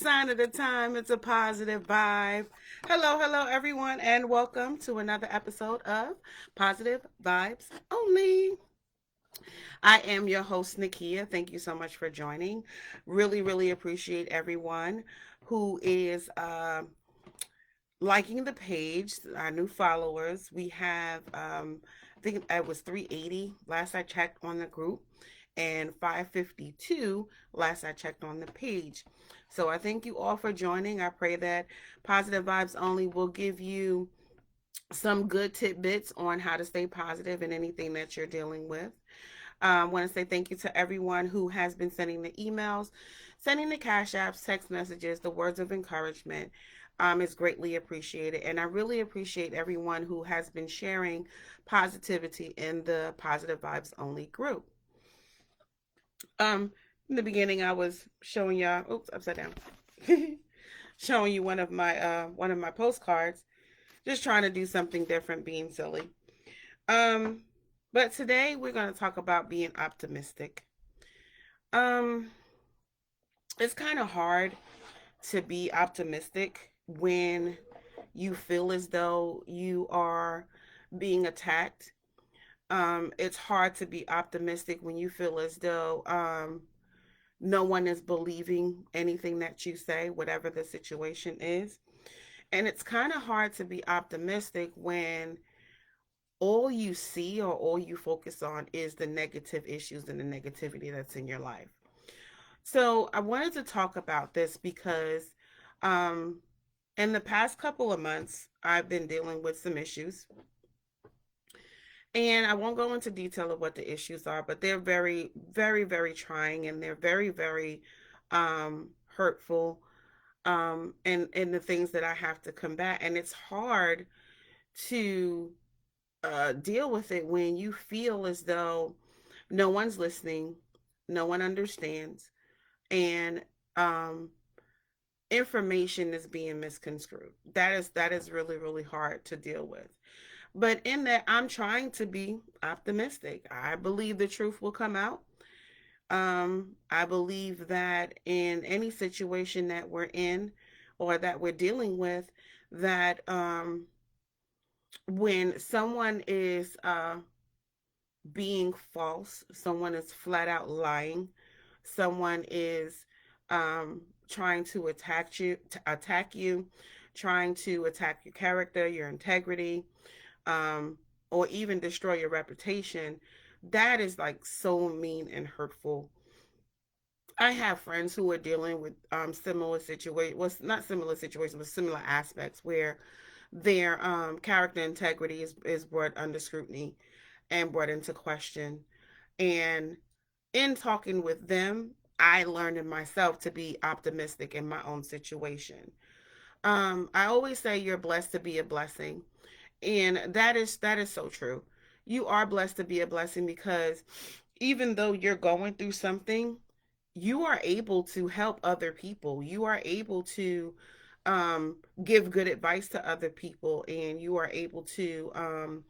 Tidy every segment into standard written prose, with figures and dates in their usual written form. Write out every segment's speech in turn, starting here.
sign of the time. It's a positive vibe. Hello, hello, everyone, and welcome to another episode of Positive Vibes Only. I am your host, Nakia. Thank you so much for joining. Really, really appreciate everyone who is liking the page, our new followers. We have, I think it was 380 last I checked on the group, and 552 last I checked on the page. So I thank you all for joining. I pray that Positive Vibes Only will give you some good tidbits on how to stay positive in anything that you're dealing with. I want to say thank you to everyone who has been sending the emails, sending the cash apps, text messages, the words of encouragement. Is greatly appreciated. And I really appreciate everyone who has been sharing positivity in the Positive Vibes Only group. In the beginning, I was showing y'all, oops, upside down, showing you one of my postcards, just trying to do something different, being silly. Um, but today we're going to talk about being optimistic. Um, it's kind of hard to be optimistic when you feel as though you are being attacked. It's hard to be optimistic when you feel as though no one is believing anything that you say, whatever the situation is. And it's kind of hard to be optimistic when all you see or all you focus on is the negative issues and the negativity that's in your life. So I wanted to talk about this because um, in the past couple of months, I've been dealing with some issues. And I won't go into detail of what the issues are, but they're very, very, very trying and they're very, very hurtful and the things that I have to combat. And it's hard to deal with it when you feel as though no one's listening, no one understands, and um, information is being misconstrued. That is really, really hard to deal with. But in that, I'm trying to be optimistic. I believe the truth will come out. I believe that in any situation that we're in or that we're dealing with, that when someone is being false, someone is flat out lying, someone is trying to attack you, trying to attack your character, your integrity, or even destroy your reputation, that is like so mean and hurtful. I have friends who are dealing with similar situations, well, not similar situations, but similar aspects where their character integrity is brought under scrutiny and brought into question. And in talking with them, I learned in myself to be optimistic in my own situation. I always say you're blessed to be a blessing. And that is so true. You are blessed to be a blessing because even though you're going through something, you are able to help other people. You are able to give good advice to other people, and you are able to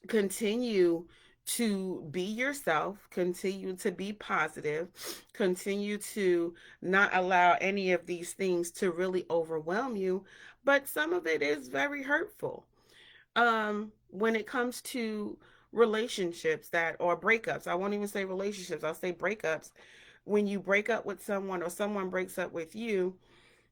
continue to be yourself, continue to be positive, continue to not allow any of these things to really overwhelm you. But some of it is very hurtful. When it comes to relationships that or breakups, I won't even say relationships, I'll say breakups. When you break up with someone or someone breaks up with you,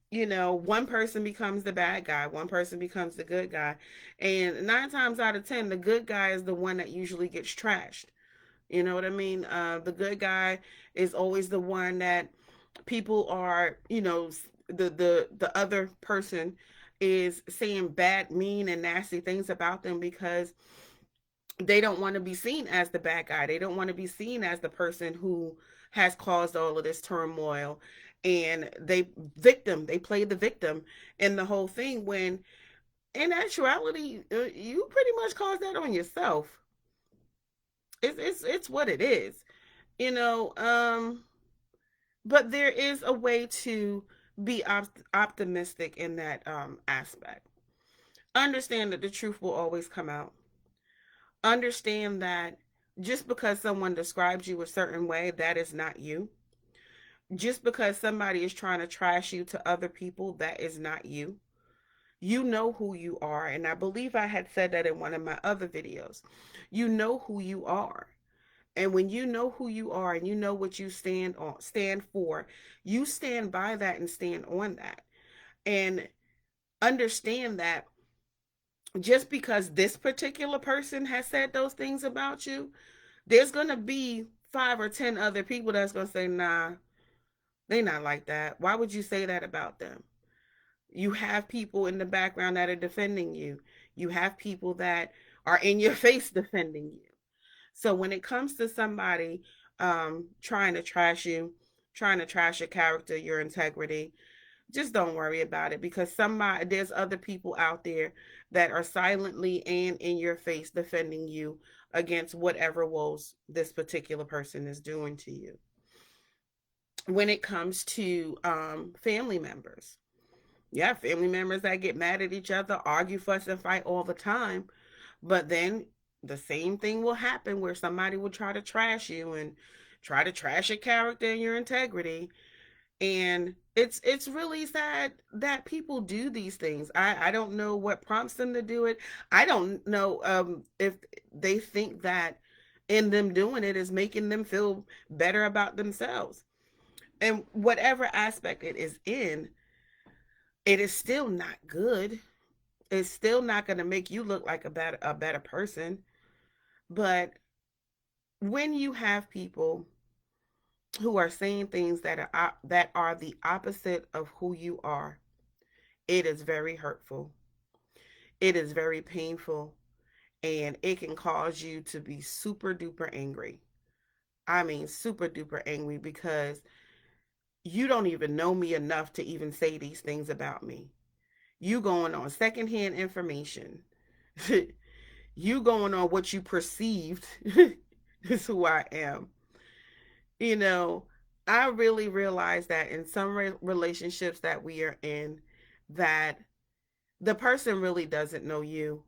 one person becomes the bad guy, one person becomes the good guy. And nine times out of 10, the good guy is the one that usually gets trashed. You know what I mean? The good guy is always the one that people are, the other person is saying bad, mean, and nasty things about them because they don't want to be seen as the bad guy. They don't want to be seen as the person who has caused all of this turmoil. And they play the victim in the whole thing when in actuality, you pretty much caused that on yourself. It's what it is, you know. But there is a way to be optimistic in that aspect. Understand that the truth will always come out. Understand that just because someone describes you a certain way, that is not you. Just because somebody is trying to trash you to other people, that is not you. You know who you are. And I believe I had said that in one of my other videos. You know who you are. And when you know who you are and you know what you stand for, you stand by that and stand on that. And understand that just because this particular person has said those things about you, there's going to be 5 or 10 other people that's going to say, nah, they not like that. Why would you say that about them? You have people in the background that are defending you. You have people that are in your face defending you. So when it comes to somebody trying to trash you, trying to trash your character, your integrity, just don't worry about it, because there's other people out there that are silently and in your face defending you against whatever woes this particular person is doing to you. When it comes to family members, yeah, family members that get mad at each other, argue, fuss, and fight all the time. But then the same thing will happen where somebody will try to trash you and try to trash your character and your integrity. And it's really sad that people do these things. I don't know what prompts them to do it. I don't know if they think that in them doing it is making them feel better about themselves. And whatever aspect it is in, it is still not good. It's still not going to make you look like a better person. But when you have people who are saying things that are the opposite of who you are, it is very hurtful. It is very painful, and it can cause you to be super duper angry. I mean, super duper angry, because you don't even know me enough to even say these things about me. You going on secondhand information. You going on what you perceived is who I am. You know, I really realize that in some relationships that we are in, that the person really doesn't know you.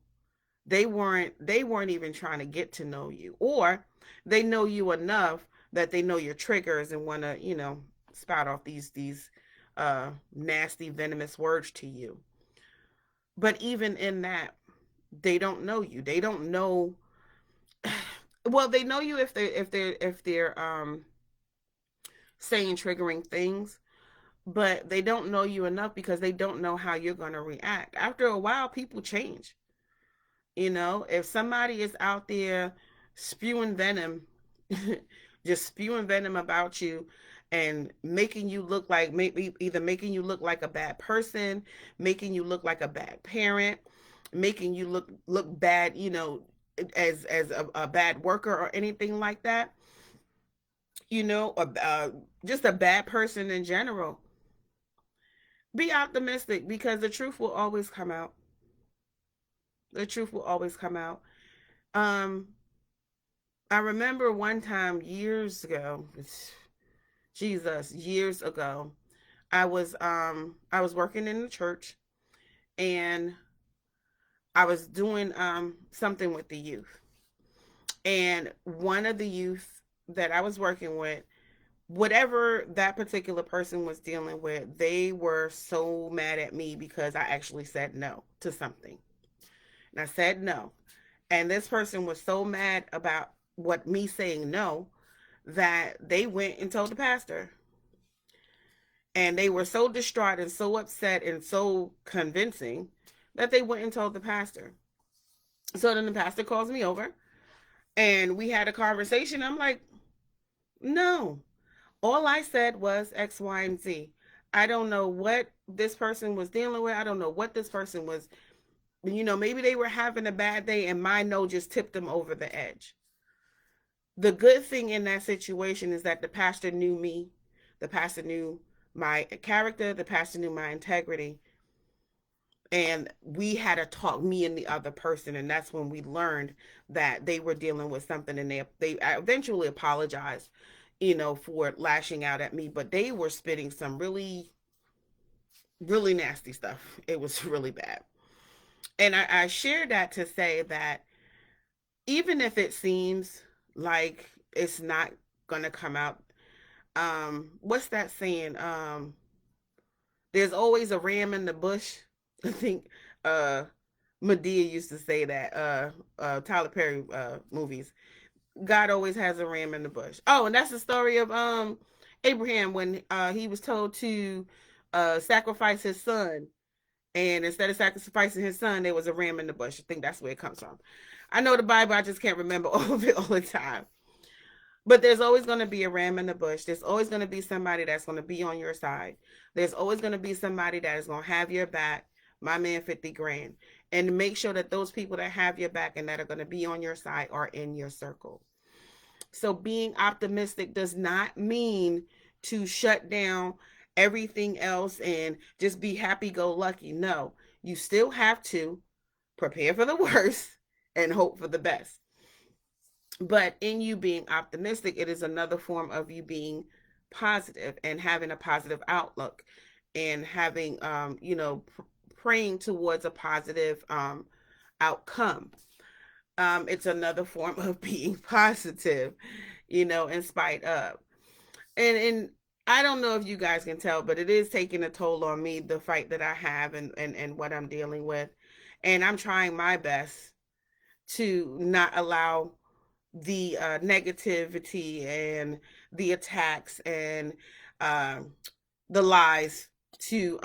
They weren't even trying to get to know you, or they know you enough that they know your triggers and want to, spout off these nasty venomous words to you. But even in that, they don't know you. They don't know. Well, they know you if they're saying triggering things, but they don't know you enough because they don't know how you're going to react. After a while, people change. If somebody is out there spewing venom, just spewing venom about you and making you look like, maybe either making you look like a bad person, making you look like a bad parent, making you look bad, as a bad worker or anything like that, or just a bad person in general. Be optimistic, because the truth will always come out. The truth will always come out. Um, I remember one time years ago, Jesus, years ago, I was working in the church, and I was doing something with the youth. And one of the youth that I was working with, whatever that particular person was dealing with, they were so mad at me because I actually said no to something. And I said no. And this person was so mad about what me saying no, that they went and told the pastor. And they were so distraught and so upset and so convincing that they went and told the pastor. So then the pastor calls me over and we had a conversation. I'm like, no. All I said was X, Y, and Z. I don't know what this person was dealing with. I don't know what this person was, maybe they were having a bad day and my no just tipped them over the edge. The good thing in that situation is that the pastor knew me. The pastor knew my character. The pastor knew my integrity. And we had a talk, me and the other person, and that's when we learned that they were dealing with something, and they eventually apologized, for lashing out at me, but they were spitting some really, really nasty stuff. It was really bad. And I shared that to say that even if it seems like it's not going to come out, What's that saying? There's always a ram in the bush. I think uh Medea used to say that. Tyler Perry movies. God always has a ram in the bush. Oh, and that's the story of Abraham when he was told to sacrifice his son, and instead of sacrificing his son, there was a ram in the bush. I think that's where it comes from. I know the Bible, I just can't remember all of it all the time. But there's always going to be a ram in the bush. There's always going to be somebody that's going to be on your side. There's always going to be somebody that is going to have your back. My man, 50 grand. And make sure that those people that have your back and that are going to be on your side are in your circle. So being optimistic does not mean to shut down everything else and just be happy go lucky. No, you still have to prepare for the worst and hope for the best. But in you being optimistic, it is another form of you being positive and having a positive outlook and having, praying towards a positive outcome. It's another form of being positive, in spite of. And I don't know if you guys can tell, but it is taking a toll on me, the fight that I have and what I'm dealing with. And I'm trying my best to not allow the negativity and the attacks and uh, the lies to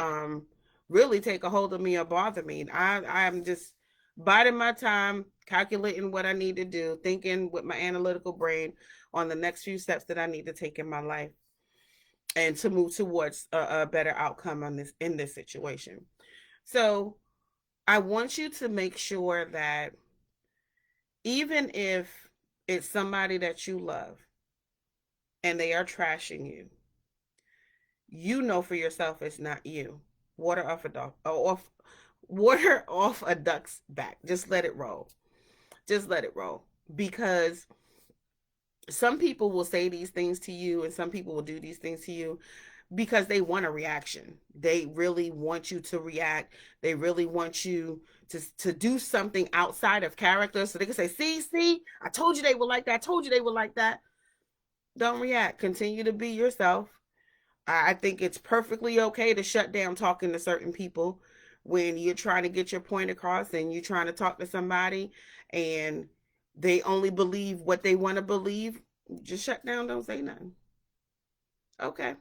really take a hold of me or bother me. I'm just biding my time, calculating what I need to do, thinking with my analytical brain on the next few steps that I need to take in my life and to move towards a better outcome on this in this situation. So I want you to make sure that even if it's somebody that you love and they are trashing you, you know for yourself it's not you. Water off a dog, off, water off a duck's back. Just let it roll. Just let it roll. Because some people will say these things to you and some people will do these things to you because they want a reaction. They really want you to react. They really want you to do something outside of character so they can say, see, I told you they were like that. I told you they were like that. Don't react. Continue to be yourself. I think it's perfectly okay to shut down talking to certain people when you're trying to get your point across and you're trying to talk to somebody and they only believe what they want to believe. Just shut down. Don't say nothing. Okay.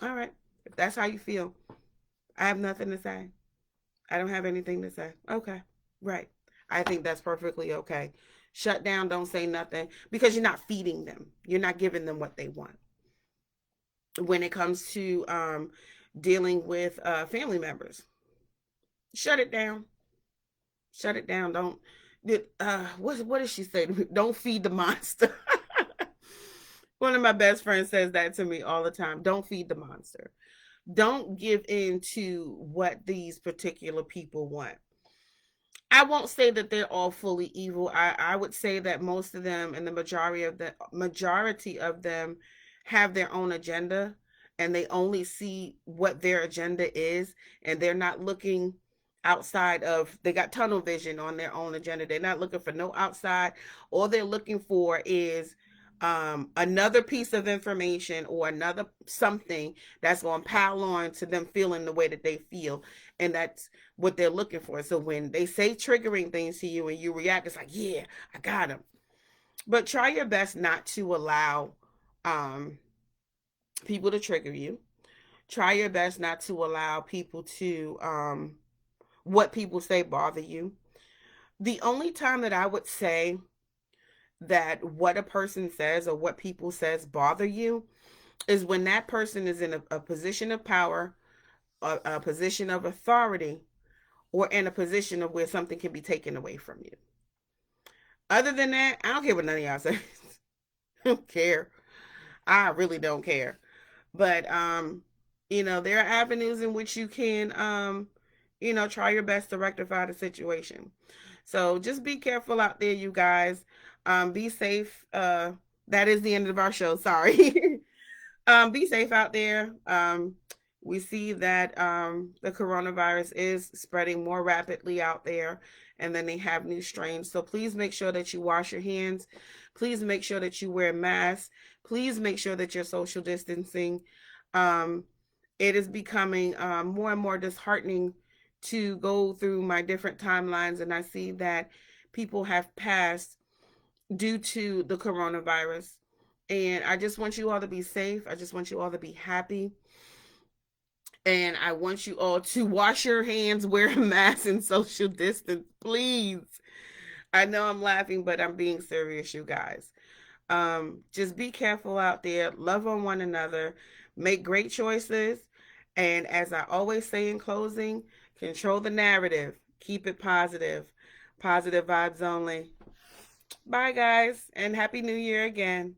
All right. If that's how you feel, I have nothing to say. I don't have anything to say. Okay. Right. I think that's perfectly okay. Shut down. Don't say nothing because you're not feeding them. You're not giving them what they want. When it comes to dealing with family members, shut it down. Shut it down. Don't. What does she say? Don't feed the monster. One of my best friends says that to me all the time. Don't feed the monster. Don't give in to what these particular people want. I won't say that they're all fully evil. I would say that most of them and the majority of them have their own agenda and they only see what their agenda is and they're not looking outside of they got tunnel vision on their own agenda. They're not looking for no outside. All they're looking for is another piece of information or another something that's going to pile on to them feeling the way that they feel, and that's what they're looking for. So when they say triggering things to you and you react, it's like, yeah, I got them. But try your best not to allow um, people to trigger you. Try your best not to allow people to what people say bother you. The only time that I would say that what a person says or what people says bother you is when that person is in a position of power, a position of authority, or in a position of where something can be taken away from you. Other than that, I don't care what none of y'all say. I don't care. I really don't care. But there are avenues in which you can try your best to rectify the situation. So just be careful out there, you guys. Be safe. That is the end of our show. Sorry. Be safe out there. We see that the coronavirus is spreading more rapidly out there, and then they have new strains. So please make sure that you wash your hands. Please make sure that you wear masks. Please make sure that you're social distancing. Um, it is becoming more and more disheartening to go through my different timelines, and I see that people have passed due to the coronavirus. And I just want you all to be safe. I just want you all to be happy. And I want you all to wash your hands, wear a mask, and social distance, please. I know I'm laughing, but I'm being serious, you guys. Just be careful out there. Love on one another. Make great choices. And as I always say in closing, control the narrative. Keep it positive. Positive vibes only. Bye, guys, and Happy New Year again.